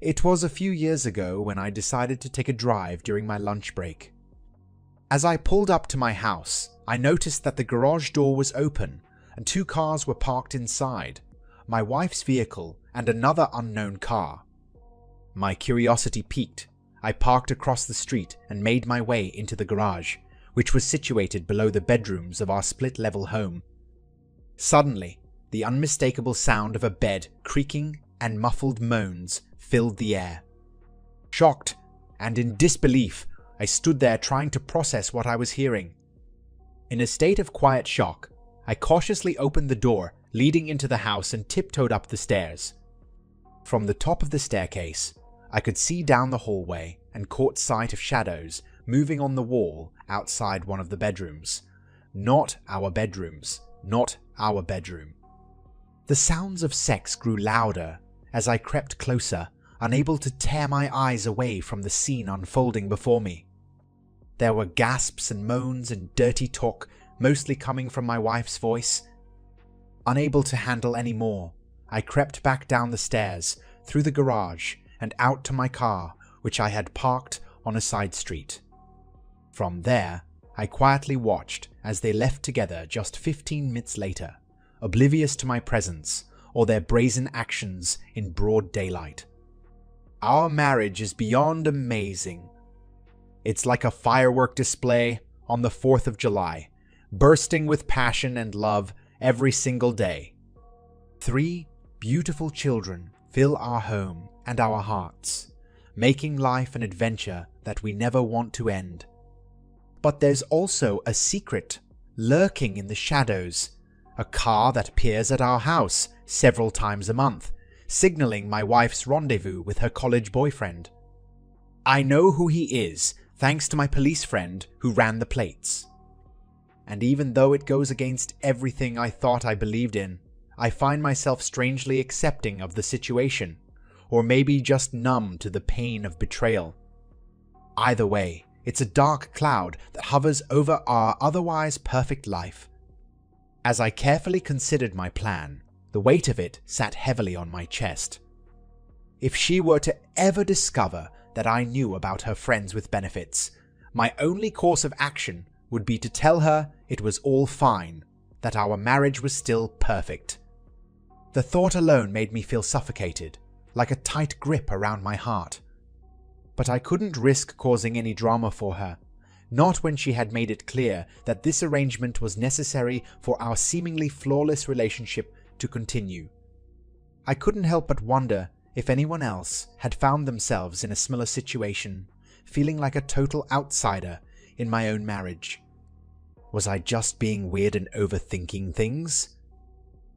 It was a few years ago when I decided to take a drive during my lunch break. As I pulled up to my house, I noticed that the garage door was open and 2 cars were parked inside, my wife's vehicle and another unknown car. My curiosity piqued. I parked across the street and made my way into the garage, which was situated below the bedrooms of our split-level home. Suddenly, the unmistakable sound of a bed creaking and muffled moans filled the air. Shocked and in disbelief, I stood there trying to process what I was hearing. In a state of quiet shock, I cautiously opened the door leading into the house and tiptoed up the stairs. From the top of the staircase, I could see down the hallway and caught sight of shadows moving on the wall outside one of the bedrooms. Not our bedrooms, not our bedroom. The sounds of sex grew louder as I crept closer, unable to tear my eyes away from the scene unfolding before me. There were gasps and moans and dirty talk, mostly coming from my wife's voice. Unable to handle any more, I crept back down the stairs, through the garage, and out to my car, which I had parked on a side street. From there, I quietly watched as they left together just 15 minutes later, oblivious to my presence or their brazen actions in broad daylight. Our marriage is beyond amazing. It's like a firework display on the 4th of July, bursting with passion and love every single day. 3 beautiful children fill our home and our hearts, making life an adventure that we never want to end. But there's also a secret lurking in the shadows, a car that appears at our house several times a month, signaling my wife's rendezvous with her college boyfriend. I know who he is thanks to my police friend who ran the plates. And even though it goes against everything I thought I believed in, I find myself strangely accepting of the situation, or maybe just numb to the pain of betrayal. Either way, it's a dark cloud that hovers over our otherwise perfect life. As I carefully considered my plan, the weight of it sat heavily on my chest. If she were to ever discover that I knew about her friends with benefits, my only course of action would be to tell her it was all fine, that our marriage was still perfect. The thought alone made me feel suffocated, like a tight grip around my heart. But I couldn't risk causing any drama for her, not when she had made it clear that this arrangement was necessary for our seemingly flawless relationship to continue. I couldn't help but wonder if anyone else had found themselves in a similar situation, feeling like a total outsider in my own marriage. Was I just being weird and overthinking things?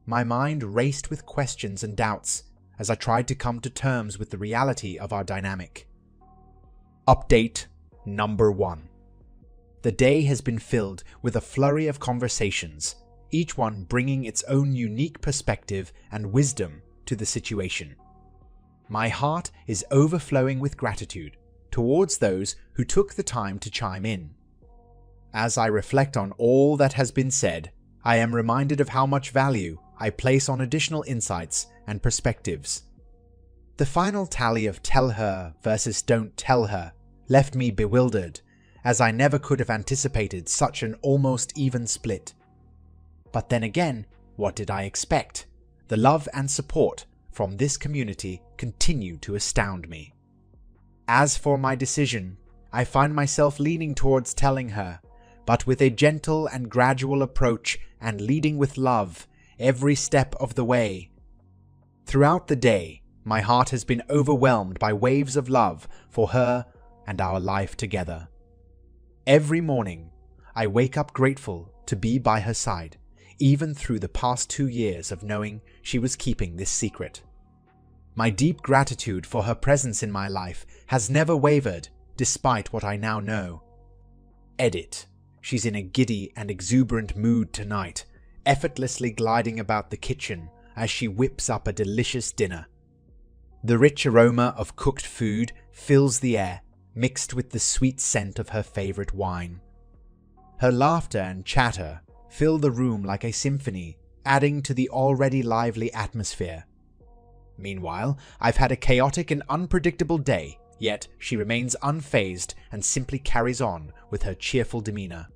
My mind raced with questions and doubts as I tried to come to terms with the reality of our dynamic. Update number 1. The day has been filled with a flurry of conversations, each one bringing its own unique perspective and wisdom to the situation. My heart is overflowing with gratitude towards those who took the time to chime in. As I reflect on all that has been said, I am reminded of how much value I place on additional insights and perspectives. The final tally of tell her versus don't tell her left me bewildered, as I never could have anticipated such an almost even split. But then again, what did I expect? The love and support from this community continue to astound me. As for my decision, I find myself leaning towards telling her, but with a gentle and gradual approach and leading with love every step of the way. Throughout the day, my heart has been overwhelmed by waves of love for her and our life together. Every morning, I wake up grateful to be by her side, even through the past 2 years of knowing she was keeping this secret. My deep gratitude for her presence in my life has never wavered, despite what I now know. Edit. She's in a giddy and exuberant mood tonight, effortlessly gliding about the kitchen as she whips up a delicious dinner. The rich aroma of cooked food fills the air, mixed with the sweet scent of her favorite wine. Her laughter and chatter fill the room like a symphony, adding to the already lively atmosphere. Meanwhile, I've had a chaotic and unpredictable day, yet she remains unfazed and simply carries on with her cheerful demeanor.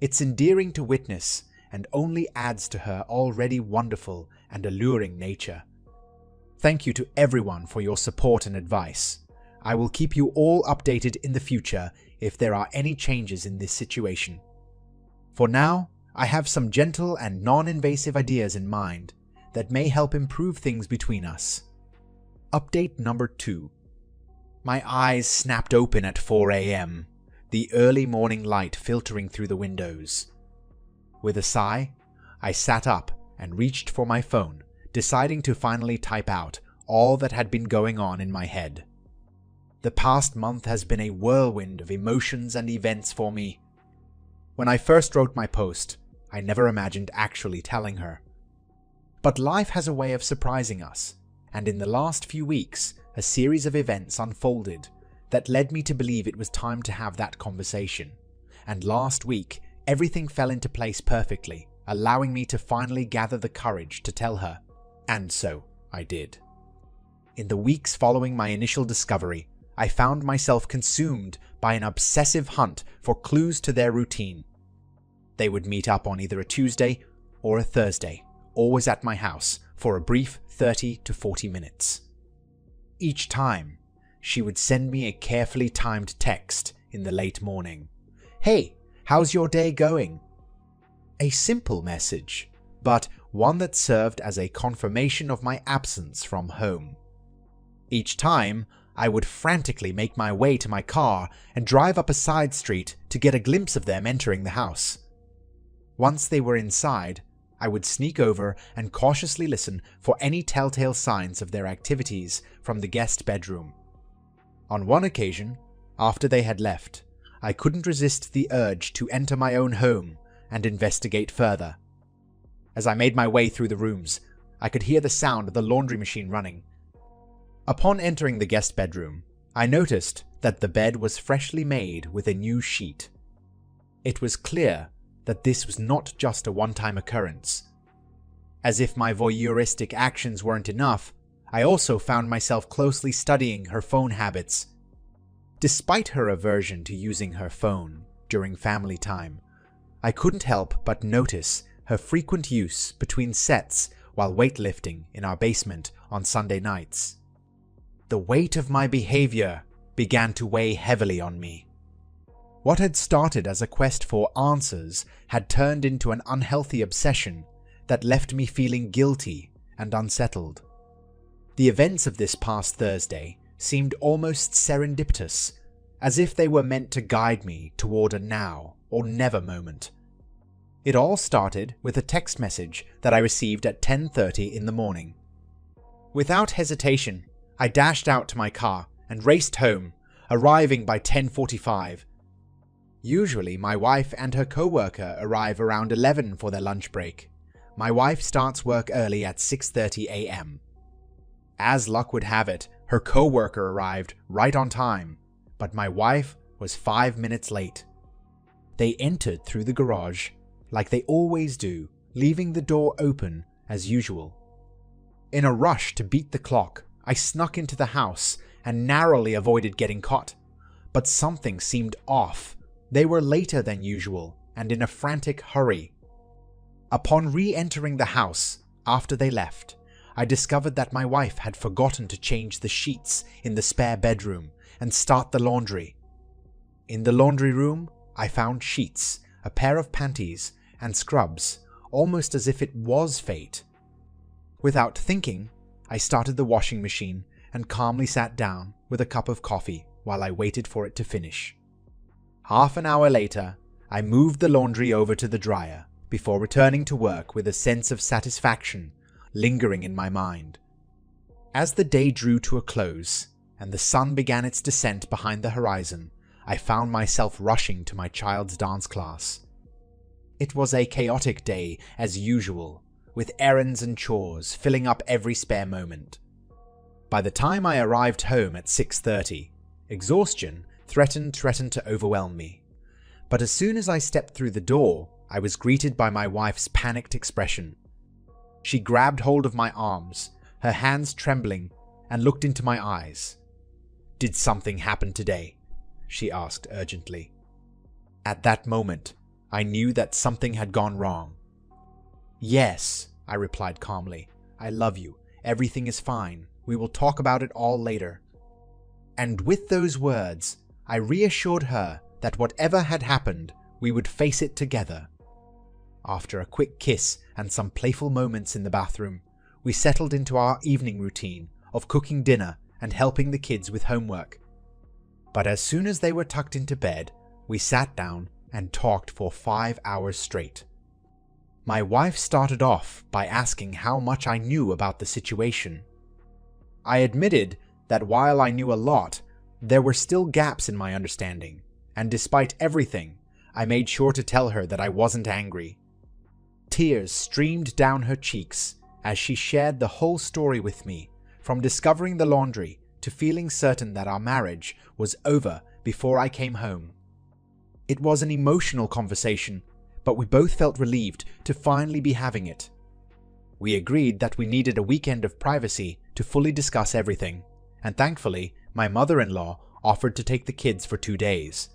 It's endearing to witness and only adds to her already wonderful and alluring nature. Thank you to everyone for your support and advice. I will keep you all updated in the future if there are any changes in this situation. For now, I have some gentle and non-invasive ideas in mind that may help improve things between us. Update number 2. My eyes snapped open at 4 a.m., the early morning light filtering through the windows. With a sigh, I sat up and reached for my phone, deciding to finally type out all that had been going on in my head. The past month has been a whirlwind of emotions and events for me. When I first wrote my post, I never imagined actually telling her. But life has a way of surprising us, and in the last few weeks, a series of events unfolded that led me to believe it was time to have that conversation. And last week, everything fell into place perfectly, allowing me to finally gather the courage to tell her. And so I did. In the weeks following my initial discovery, I found myself consumed by an obsessive hunt for clues to their routine. They would meet up on either a Tuesday or a Thursday, always at my house, for a brief 30 to 40 minutes. Each time, she would send me a carefully timed text in the late morning. "Hey, how's your day going?" A simple message, but one that served as a confirmation of my absence from home. Each time, I would frantically make my way to my car and drive up a side street to get a glimpse of them entering the house. Once they were inside, I would sneak over and cautiously listen for any telltale signs of their activities from the guest bedroom. On one occasion, after they had left, I couldn't resist the urge to enter my own home and investigate further. As I made my way through the rooms, I could hear the sound of the laundry machine running. Upon entering the guest bedroom, I noticed that the bed was freshly made with a new sheet. It was clear that this was not just a one-time occurrence. As if my voyeuristic actions weren't enough, I also found myself closely studying her phone habits. Despite her aversion to using her phone during family time, I couldn't help but notice her frequent use between sets while weightlifting in our basement on Sunday nights. The weight of my behavior began to weigh heavily on me. What had started as a quest for answers had turned into an unhealthy obsession that left me feeling guilty and unsettled. The events of this past Thursday seemed almost serendipitous, as if they were meant to guide me toward a now or never moment. It all started with a text message that I received at 10:30 in the morning. Without hesitation, I dashed out to my car and raced home, arriving by 10:45. Usually, my wife and her co-worker arrive around 11 for their lunch break. My wife starts work early at 6:30 a.m. As luck would have it, her co-worker arrived right on time, but my wife was 5 minutes late. They entered through the garage, like they always do, leaving the door open as usual. In a rush to beat the clock, I snuck into the house and narrowly avoided getting caught. But something seemed off. They were later than usual and in a frantic hurry. Upon re-entering the house after they left, I discovered that my wife had forgotten to change the sheets in the spare bedroom and start the laundry. In the laundry room, I found sheets, a pair of panties, and scrubs, almost as if it was fate. Without thinking, I started the washing machine and calmly sat down with a cup of coffee while I waited for it to finish. Half an hour later, I moved the laundry over to the dryer before returning to work with a sense of satisfaction lingering in my mind. As the day drew to a close and the sun began its descent behind the horizon, I found myself rushing to my child's dance class. It was a chaotic day as usual, with errands and chores filling up every spare moment. By the time I arrived home at 6:30, exhaustion threatened to overwhelm me. But as soon as I stepped through the door, I was greeted by my wife's panicked expression. She grabbed hold of my arms, her hands trembling, and looked into my eyes. "Did something happen today?" she asked urgently. At that moment, I knew that something had gone wrong. "Yes," I replied calmly. "I love you. Everything is fine. We will talk about it all later." And with those words, I reassured her that whatever had happened, we would face it together. After a quick kiss and some playful moments in the bathroom, we settled into our evening routine of cooking dinner and helping the kids with homework. But as soon as they were tucked into bed, we sat down and talked for 5 hours straight. My wife started off by asking how much I knew about the situation. I admitted that while I knew a lot, there were still gaps in my understanding, and despite everything, I made sure to tell her that I wasn't angry. Tears streamed down her cheeks as she shared the whole story with me, from discovering the laundry to feeling certain that our marriage was over before I came home. It was an emotional conversation, but we both felt relieved to finally be having it. We agreed that we needed a weekend of privacy to fully discuss everything, and thankfully, my mother-in-law offered to take the kids for 2 days.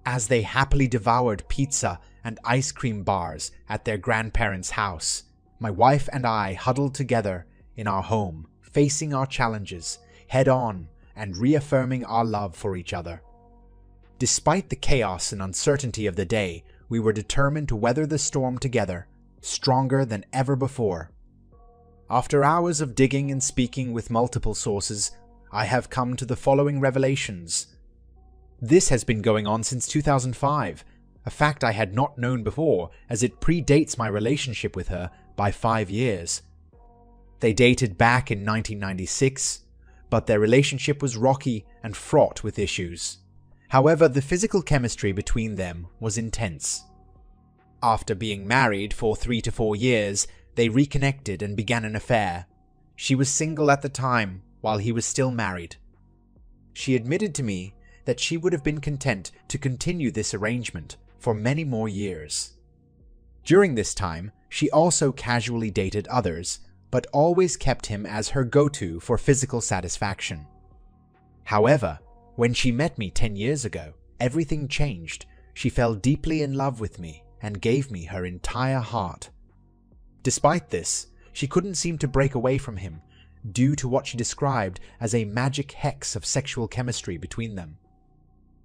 As they happily devoured pizza and ice cream bars at their grandparents' house, my wife and I huddled together in our home, facing our challenges head-on and reaffirming our love for each other. Despite the chaos and uncertainty of the day, we were determined to weather the storm together, stronger than ever before. After hours of digging and speaking with multiple sources, I have come to the following revelations. This has been going on since 2005, a fact I had not known before as it predates my relationship with her by 5 years. They dated back in 1996, but their relationship was rocky and fraught with issues. However, the physical chemistry between them was intense. After being married for 3 to 4 years, they reconnected and began an affair. She was single at the time, while he was still married. She admitted to me that she would have been content to continue this arrangement for many more years. During this time, she also casually dated others, but always kept him as her go-to for physical satisfaction. However, when she met me 10 years ago, everything changed. She fell deeply in love with me and gave me her entire heart. Despite this, she couldn't seem to break away from him, due to what she described as a magic hex of sexual chemistry between them.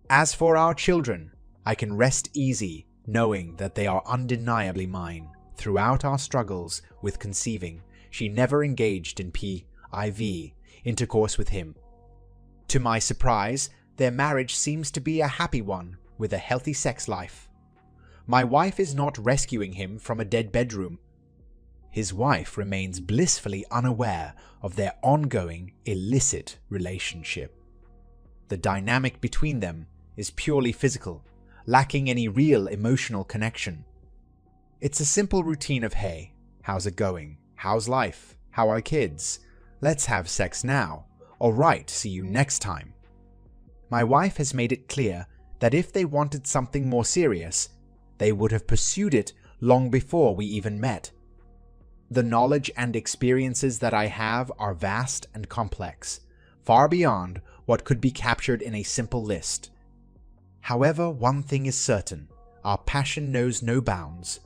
As for our children, I can rest easy knowing that they are undeniably mine. Throughout our struggles with conceiving, she never engaged in PIV intercourse with him. To my surprise, their marriage seems to be a happy one with a healthy sex life. My wife is not rescuing him from a dead bedroom. His wife remains blissfully unaware of their ongoing illicit relationship. The dynamic between them is purely physical, lacking any real emotional connection. It's a simple routine of, "Hey, how's it going? How's life? How are kids? Let's have sex now. Alright, see you next time." My wife has made it clear that if they wanted something more serious, they would have pursued it long before we even met. The knowledge and experiences that I have are vast and complex, far beyond what could be captured in a simple list. However, one thing is certain, our passion knows no bounds.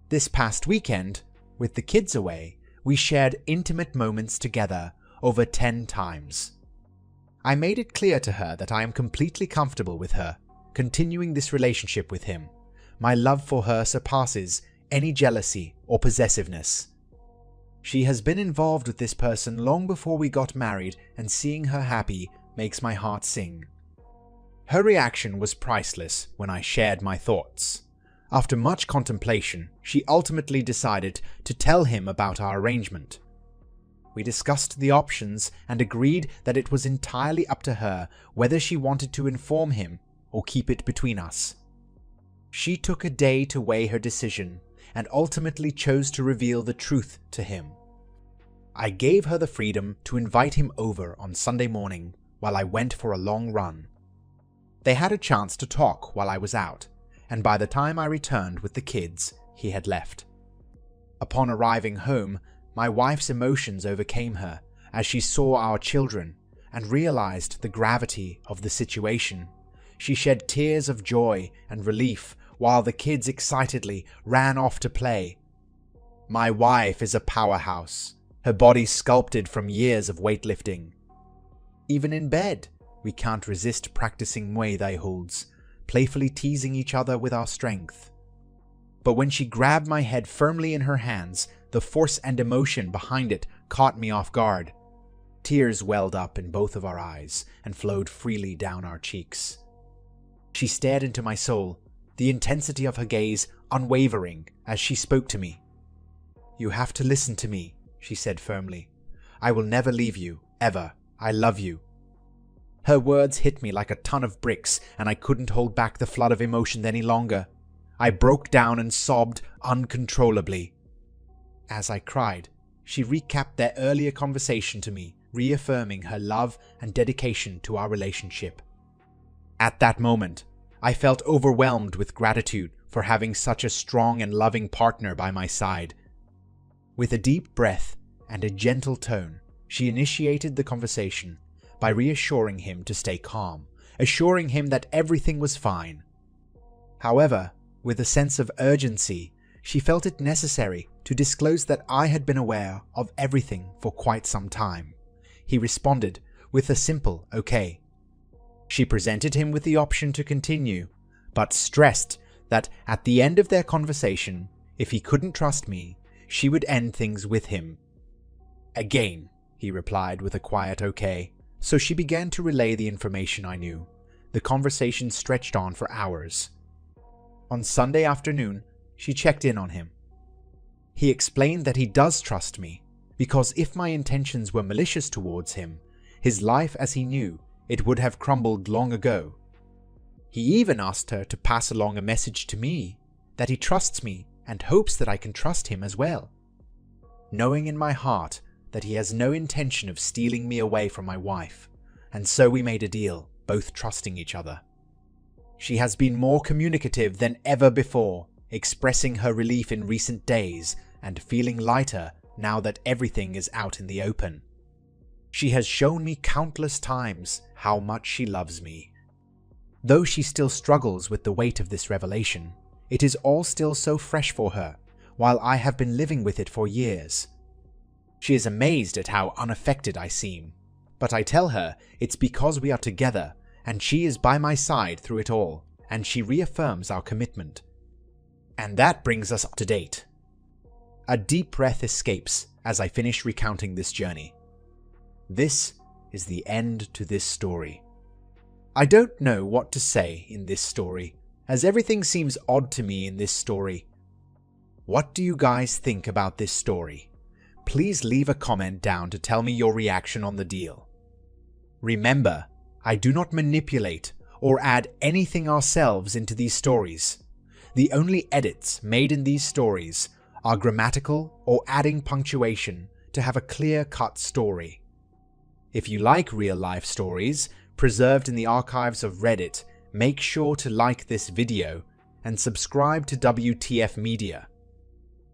This past weekend, with the kids away, we shared intimate moments together over 10 times. I made it clear to her that I am completely comfortable with her, continuing this relationship with him. My love for her surpasses any jealousy or possessiveness. She has been involved with this person long before we got married, and seeing her happy makes my heart sing. Her reaction was priceless when I shared my thoughts. After much contemplation, she ultimately decided to tell him about our arrangement. We discussed the options and agreed that it was entirely up to her whether she wanted to inform him or keep it between us. She took a day to weigh her decision and ultimately chose to reveal the truth to him. I gave her the freedom to invite him over on Sunday morning while I went for a long run. They had a chance to talk while I was out, and by the time I returned with the kids, he had left. Upon arriving home, My wife's emotions overcame her as she saw our children and realized the gravity of the situation. She shed tears of joy and relief while the kids excitedly ran off to play. My wife is a powerhouse, her body sculpted from years of weightlifting. Even in bed, we can't resist practicing Muay Thai holds, playfully teasing each other with our strength. But when she grabbed my head firmly in her hands, the force and emotion behind it caught me off guard. Tears welled up in both of our eyes and flowed freely down our cheeks. She stared into my soul, the intensity of her gaze unwavering as she spoke to me. "You have to listen to me," she said firmly. "I will never leave you, ever. I love you." Her words hit me like a ton of bricks, and I couldn't hold back the flood of emotion any longer. I broke down and sobbed uncontrollably. As I cried, she recapped their earlier conversation to me, reaffirming her love and dedication to our relationship. At that moment, I felt overwhelmed with gratitude for having such a strong and loving partner by my side. With a deep breath and a gentle tone, she initiated the conversation by reassuring him to stay calm, assuring him that everything was fine. However, with a sense of urgency, she felt it necessary to disclose that I had been aware of everything for quite some time. He responded with a simple "okay." She presented him with the option to continue, but stressed that at the end of their conversation, if he couldn't trust me, she would end things with him. "Again," he replied with a quiet "okay." So she began to relay the information I knew. The conversation stretched on for hours. On Sunday afternoon, she checked in on him. He explained that he does trust me, because if my intentions were malicious towards him, his life as he knew it would have crumbled long ago. He even asked her to pass along a message to me, that he trusts me and hopes that I can trust him as well. Knowing in my heart that he has no intention of stealing me away from my wife, and so we made a deal, both trusting each other. She has been more communicative than ever before, expressing her relief in recent days and feeling lighter now that everything is out in the open. She has shown me countless times how much she loves me. Though she still struggles with the weight of this revelation, it is all still so fresh for her, while I have been living with it for years. She is amazed at how unaffected I seem, but I tell her it's because we are together and she is by my side through it all, and she reaffirms our commitment. And that brings us up to date. A deep breath escapes as I finish recounting this journey. This is the end to this story. I don't know what to say in this story, as everything seems odd to me in this story. What do you guys think about this story? Please leave a comment down to tell me your reaction on the deal. Remember, I do not manipulate or add anything ourselves into these stories. The only edits made in these stories are grammatical or adding punctuation to have a clear-cut story. If you like real-life stories preserved in the archives of Reddit, make sure to like this video and subscribe to WTF Media